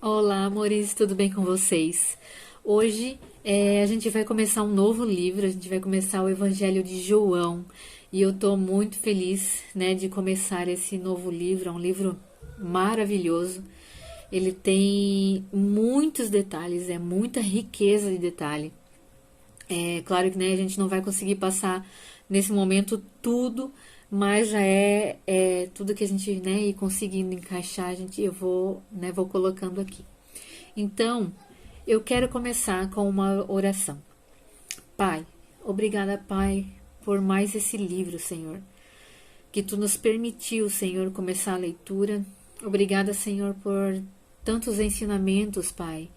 Olá, amores, tudo bem com vocês? Hoje a gente vai começar um novo livro, a gente vai começar o Evangelho de João e eu tô muito feliz, né, de começar esse novo livro, é um livro maravilhoso. Ele tem muitos detalhes, é muita riqueza de detalhe. É claro que, né, a gente não vai conseguir passar nesse momento tudo, mas já é tudo que a gente, né, ir conseguindo encaixar, eu vou colocando aqui. Então, eu quero começar com uma oração. Pai, obrigada, Pai, por mais esse livro, Senhor, que tu nos permitiu, Senhor, começar a leitura. Obrigada, Senhor, por tantos ensinamentos, Pai,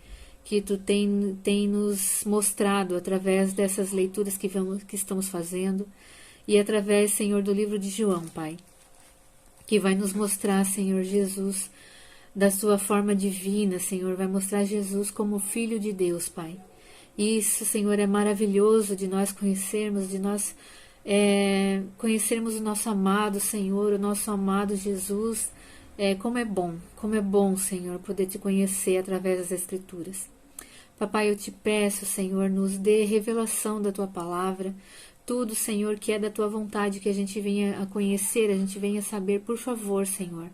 que tu tem nos mostrado através dessas leituras que estamos fazendo e através, Senhor, do livro de João, Pai, que vai nos mostrar, Senhor Jesus, da sua forma divina, Senhor, vai mostrar Jesus como Filho de Deus, Pai. Isso, Senhor, é maravilhoso de nós conhecermos, de nós conhecermos o nosso amado Senhor, o nosso amado Jesus. Como é bom, Senhor, poder te conhecer através das Escrituras. Papai, eu te peço, Senhor, nos dê revelação da tua palavra, tudo, Senhor, que é da tua vontade, que a gente venha a conhecer, a gente venha a saber, por favor, Senhor.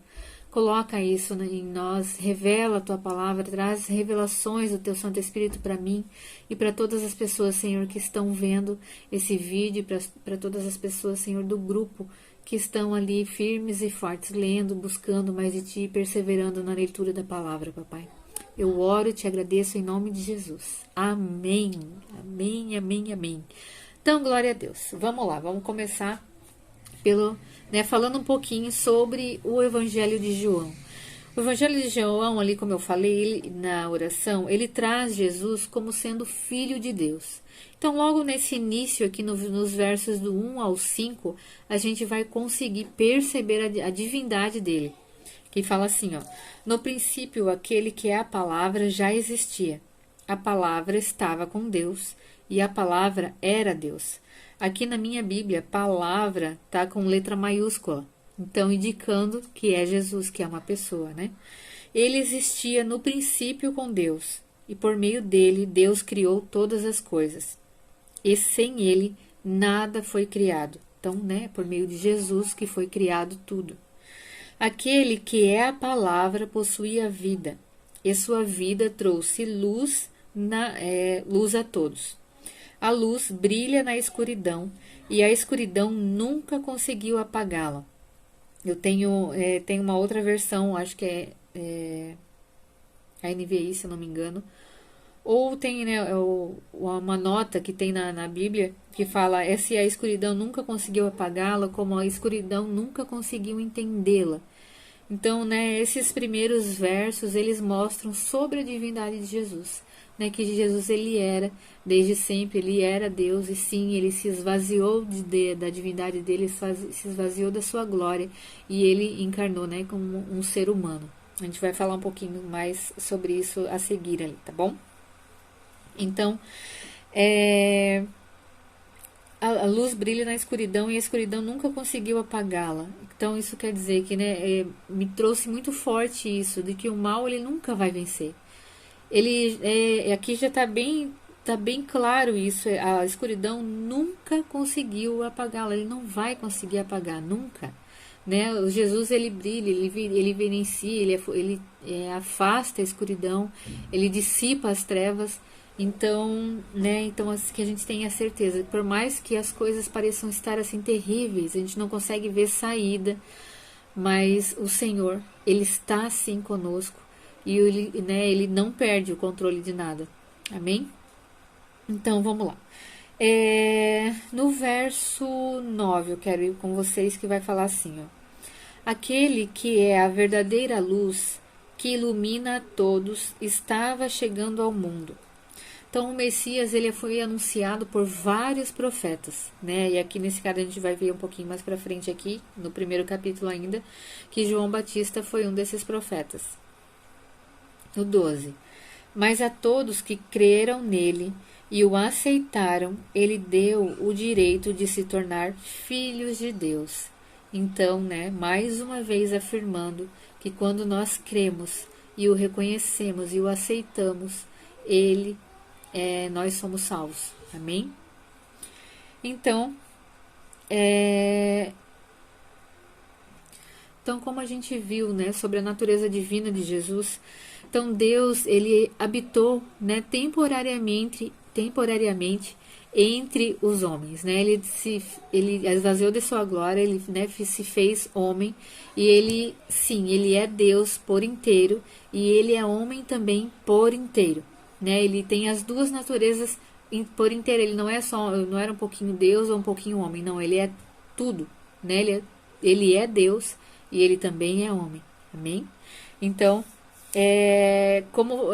Coloca isso em nós, revela a tua palavra, traz revelações do teu Santo Espírito para mim e para todas as pessoas, Senhor, que estão vendo esse vídeo, para todas as pessoas, Senhor, do grupo que estão ali firmes e fortes, lendo, buscando mais de ti e perseverando na leitura da palavra, papai. Eu oro e te agradeço em nome de Jesus. Amém. Amém, amém, amém. Então, glória a Deus. Vamos lá, vamos começar falando um pouquinho sobre o Evangelho de João. O Evangelho de João, ali como eu falei na oração, ele traz Jesus como sendo Filho de Deus. Então, logo nesse início, aqui nos versos do 1 ao 5, a gente vai conseguir perceber a divindade dele. Que fala assim, ó: no princípio, aquele que é a palavra já existia. A palavra estava com Deus e a palavra era Deus. Aqui na minha Bíblia, palavra está com letra maiúscula, então indicando que é Jesus, que é uma pessoa, né? Ele existia no princípio com Deus, e por meio dele Deus criou todas as coisas. E sem ele nada foi criado. Então, né, por meio de Jesus que foi criado tudo. Aquele que é a palavra possuía vida, e sua vida trouxe luz a todos. A luz brilha na escuridão e a escuridão nunca conseguiu apagá-la. Eu tenho uma outra versão, acho que é a NVI, se eu não me engano. Ou tem, né, uma nota que tem na Bíblia que fala: se a escuridão nunca conseguiu apagá-la, como a escuridão nunca conseguiu entendê-la. Então, né, esses primeiros versos, eles mostram sobre a divindade de Jesus. Né, que Jesus, ele era, desde sempre, ele era Deus, e sim, ele se esvaziou da divindade dele, se esvaziou da sua glória, e ele encarnou, né, como um ser humano. A gente vai falar um pouquinho mais sobre isso a seguir ali, tá bom? Então, a luz brilha na escuridão e a escuridão nunca conseguiu apagá-la. Então, isso quer dizer que, né, me trouxe muito forte isso, de que o mal, ele nunca vai vencer. Ele aqui já está bem claro isso. A escuridão nunca conseguiu apagá-la. Ele não vai conseguir apagar nunca, né? O Jesus, ele brilha, ele evidencia, ele afasta a escuridão, ele dissipa as trevas. Então, né? Então, assim, que a gente tenha certeza, por mais que as coisas pareçam estar assim terríveis, a gente não consegue ver saída, mas o Senhor, ele está assim conosco. E ele não perde o controle de nada. Amém? Então, vamos lá. No verso 9, eu quero ir com vocês, que vai falar assim, ó: aquele que é a verdadeira luz, que ilumina a todos, estava chegando ao mundo. Então, o Messias, ele foi anunciado por vários profetas, né? E aqui nesse caso a gente vai ver um pouquinho mais para frente aqui, no primeiro capítulo ainda, que João Batista foi um desses profetas. No 12. Mas a todos que creram nele e o aceitaram, ele deu o direito de se tornar filhos de Deus. Então, né, mais uma vez afirmando que quando nós cremos e o reconhecemos e o aceitamos, nós somos salvos. Amém? Então, como a gente viu, né, sobre a natureza divina de Jesus, então Deus, ele habitou, né, temporariamente entre os homens, né? Ele esvaziou de sua glória, ele, né, se fez homem, e ele é Deus por inteiro, e ele é homem também por inteiro, né? Ele tem as duas naturezas por inteiro. Ele não era um pouquinho Deus ou um pouquinho homem, não, ele é tudo, né? Ele é Deus e ele também é homem. Amém? Então, como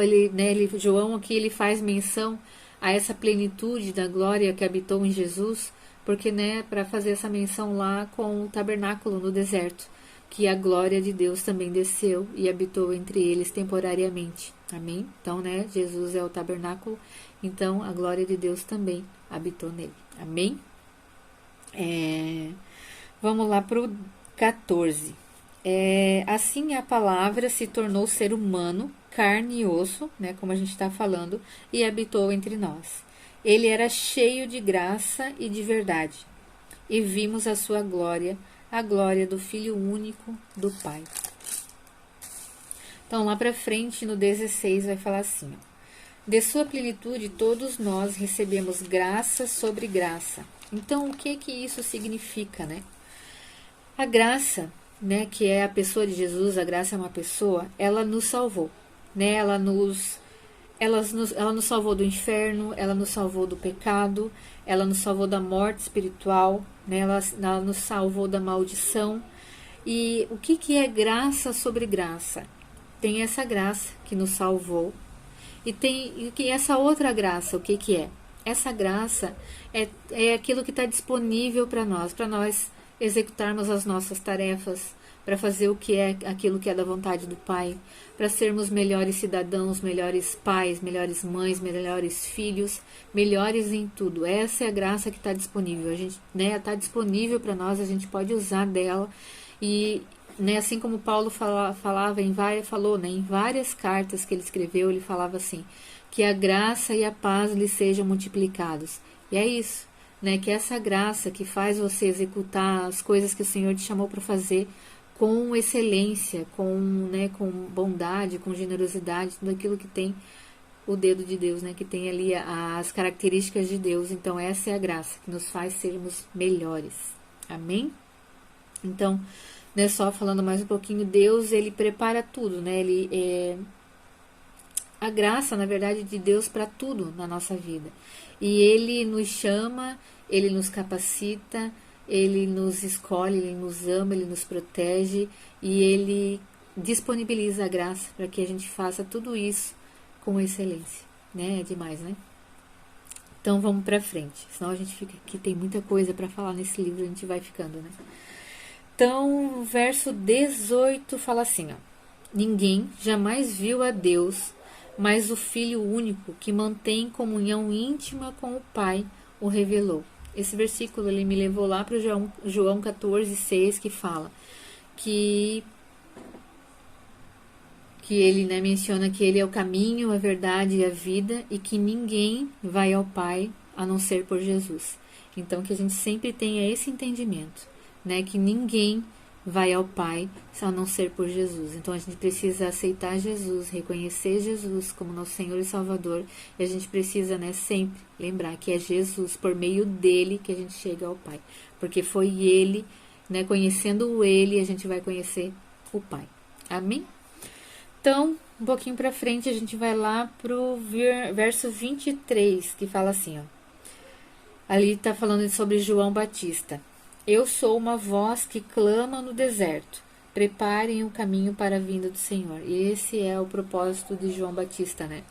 João aqui ele faz menção a essa plenitude da glória que habitou em Jesus, porque, né, para fazer essa menção lá com o tabernáculo no deserto, que a glória de Deus também desceu e habitou entre eles temporariamente. Amém? Então, né, Jesus é o tabernáculo, então a glória de Deus também habitou nele. Amém? Vamos lá para o 14. Assim a palavra se tornou ser humano, carne e osso, né, como a gente está falando, e habitou entre nós. Ele era cheio de graça e de verdade, e vimos a sua glória, a glória do Filho único do Pai. Então, lá para frente, no 16, vai falar assim, ó, de sua plenitude todos nós recebemos graça sobre graça. Então, o que isso significa, né? A graça, né, que é a pessoa de Jesus, a graça é uma pessoa, ela nos salvou, né? Ela nos salvou do inferno, ela nos salvou do pecado, ela nos salvou da morte espiritual, né? Ela nos salvou da maldição. E o que é graça sobre graça? Tem essa graça que nos salvou e tem essa outra graça. O que é? Essa graça é aquilo que está disponível para nós executarmos as nossas tarefas, para fazer o que é aquilo que é da vontade do Pai, para sermos melhores cidadãos, melhores pais, melhores mães, melhores filhos, melhores em tudo. Essa é a graça que está disponível. A gente, né, está disponível para nós, a gente pode usar dela. E, né, assim como Paulo falou, né, em várias cartas que ele escreveu, ele falava assim, que a graça e a paz lhe sejam multiplicados. E é isso, né, que essa graça que faz você executar as coisas que o Senhor te chamou para fazer, com excelência, com bondade, com generosidade, tudo aquilo que tem o dedo de Deus, né? Que tem ali as características de Deus. Então, essa é a graça que nos faz sermos melhores. Amém? Então, né, só falando mais um pouquinho, Deus, ele prepara tudo, né? A graça, na verdade, de Deus para tudo na nossa vida. E ele nos chama, ele nos capacita, ele nos escolhe, ele nos ama, ele nos protege e ele disponibiliza a graça para que a gente faça tudo isso com excelência, né? É demais, né? Então vamos para frente, senão a gente fica aqui, tem muita coisa para falar nesse livro, a gente vai ficando, né? Então, verso 18 fala assim, ó, ninguém jamais viu a Deus, mas o Filho único que mantém comunhão íntima com o Pai o revelou. Esse versículo ele me levou lá para o João 14,6, que fala que ele, né, menciona que ele é o caminho, a verdade e a vida e que ninguém vai ao Pai a não ser por Jesus. Então, que a gente sempre tenha esse entendimento, né, que ninguém vai ao Pai a não ser por Jesus. Então, a gente precisa aceitar Jesus, reconhecer Jesus como nosso Senhor e Salvador. E a gente precisa, né, sempre lembrar que é Jesus, por meio dele, que a gente chega ao Pai. Porque foi ele, né, conhecendo ele, a gente vai conhecer o Pai. Amém? Então, um pouquinho para frente, a gente vai lá pro verso 23, que fala assim, ó. Ali está falando sobre João Batista. Eu sou uma voz que clama no deserto. Preparem o caminho para a vinda do Senhor. E esse é o propósito de João Batista, né?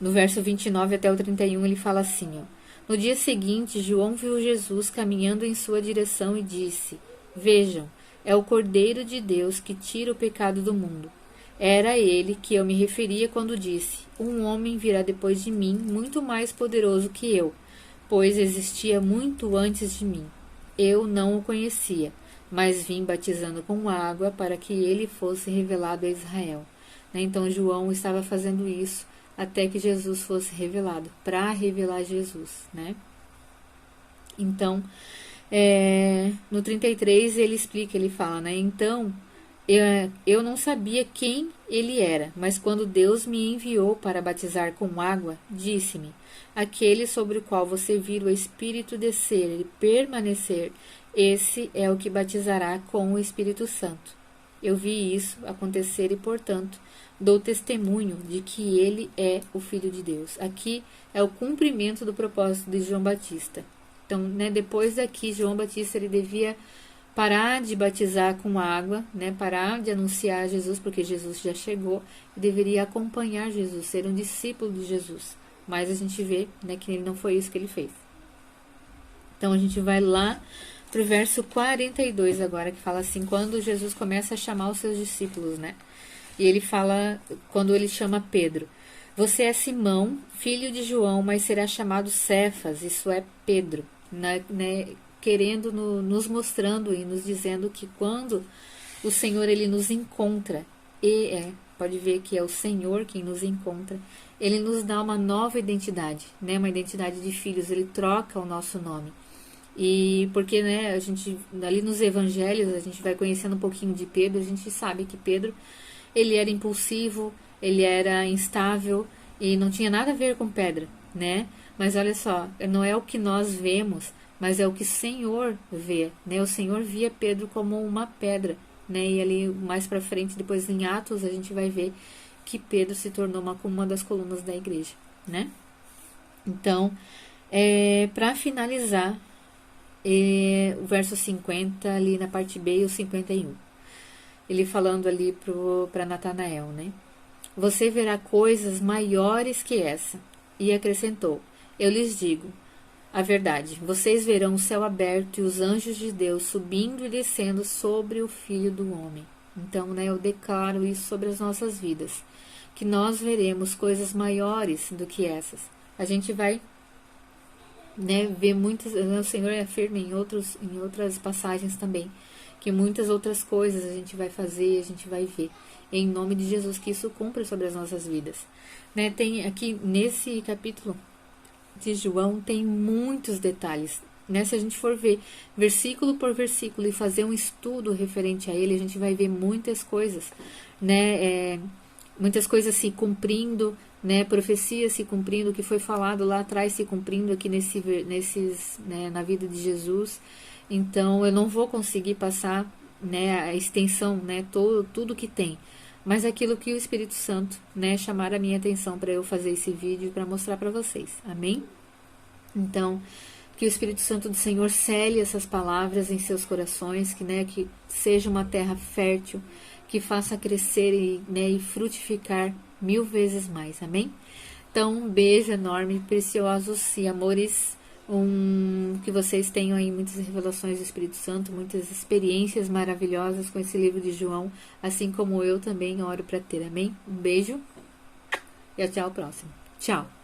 No verso 29 até o 31, ele fala assim, ó. No dia seguinte, João viu Jesus caminhando em sua direção e disse, vejam, é o Cordeiro de Deus que tira o pecado do mundo. Era a ele que eu me referia quando disse, um homem virá depois de mim, muito mais poderoso que eu, pois existia muito antes de mim. Eu não o conhecia, mas vim batizando com água para que ele fosse revelado a Israel. né? Então João estava fazendo isso até que Jesus fosse revelado, para revelar Jesus, né? Então, no 33 ele explica, ele fala, né? Então, eu não sabia quem ele era, mas quando Deus me enviou para batizar com água, disse-me: aquele sobre o qual você vir o Espírito descer e permanecer, esse é o que batizará com o Espírito Santo. Eu vi isso acontecer e, portanto, dou testemunho de que ele é o Filho de Deus. Aqui é o cumprimento do propósito de João Batista. Então, né, depois daqui, João Batista ele devia parar de batizar com água, né, parar de anunciar Jesus, porque Jesus já chegou, e deveria acompanhar Jesus, ser um discípulo de Jesus. Mas a gente vê, né, que ele não foi isso que ele fez. Então, a gente vai lá para o verso 42 agora, que fala assim, quando Jesus começa a chamar os seus discípulos, né? E ele fala, quando ele chama Pedro, você é Simão, filho de João, mas será chamado Cefas, isso é Pedro, né? Querendo nos mostrando e nos dizendo que quando o Senhor ele nos encontra, pode ver que é o Senhor quem nos encontra, ele nos dá uma nova identidade, né? Uma identidade de filhos, ele troca o nosso nome. E porque, né, a gente, ali nos evangelhos, a gente vai conhecendo um pouquinho de Pedro, a gente sabe que Pedro, ele era impulsivo, ele era instável e não tinha nada a ver com pedra, né? Mas olha só, não é o que nós vemos, mas é o que o Senhor vê, né? O Senhor via Pedro como uma pedra, né? E ali mais para frente, depois em Atos, a gente vai ver que Pedro se tornou uma das colunas da igreja, né? Então, para finalizar, o verso 50, ali na parte B, e o 51. Ele falando ali para Natanael, né? Você verá coisas maiores que essa. E acrescentou, eu lhes digo a verdade, vocês verão o céu aberto e os anjos de Deus subindo e descendo sobre o Filho do Homem. Então, né, eu declaro isso sobre as nossas vidas, que nós veremos coisas maiores do que essas. A gente vai, né, ver muitas, o Senhor afirma em outras passagens também, que muitas outras coisas a gente vai fazer, a gente vai ver, em nome de Jesus, que isso cumpra sobre as nossas vidas. Né, tem aqui, nesse capítulo de João, tem muitos detalhes. Né, se a gente for ver versículo por versículo e fazer um estudo referente a ele, a gente vai ver muitas coisas, né, muitas coisas se cumprindo, né, profecias se cumprindo, o que foi falado lá atrás se cumprindo aqui né, na vida de Jesus. Então, eu não vou conseguir passar, né, a extensão, né, tudo que tem, mas aquilo que o Espírito Santo, né, chamar a minha atenção para eu fazer esse vídeo para mostrar para vocês. Amém? Então, que o Espírito Santo do Senhor cele essas palavras em seus corações, que seja uma terra fértil, que faça crescer e frutificar 1000 vezes mais. Amém? Então, um beijo enorme, preciosos e amores, que vocês tenham aí muitas revelações do Espírito Santo, muitas experiências maravilhosas com esse livro de João, assim como eu também oro para ter. Amém? Um beijo e até o próximo. Tchau!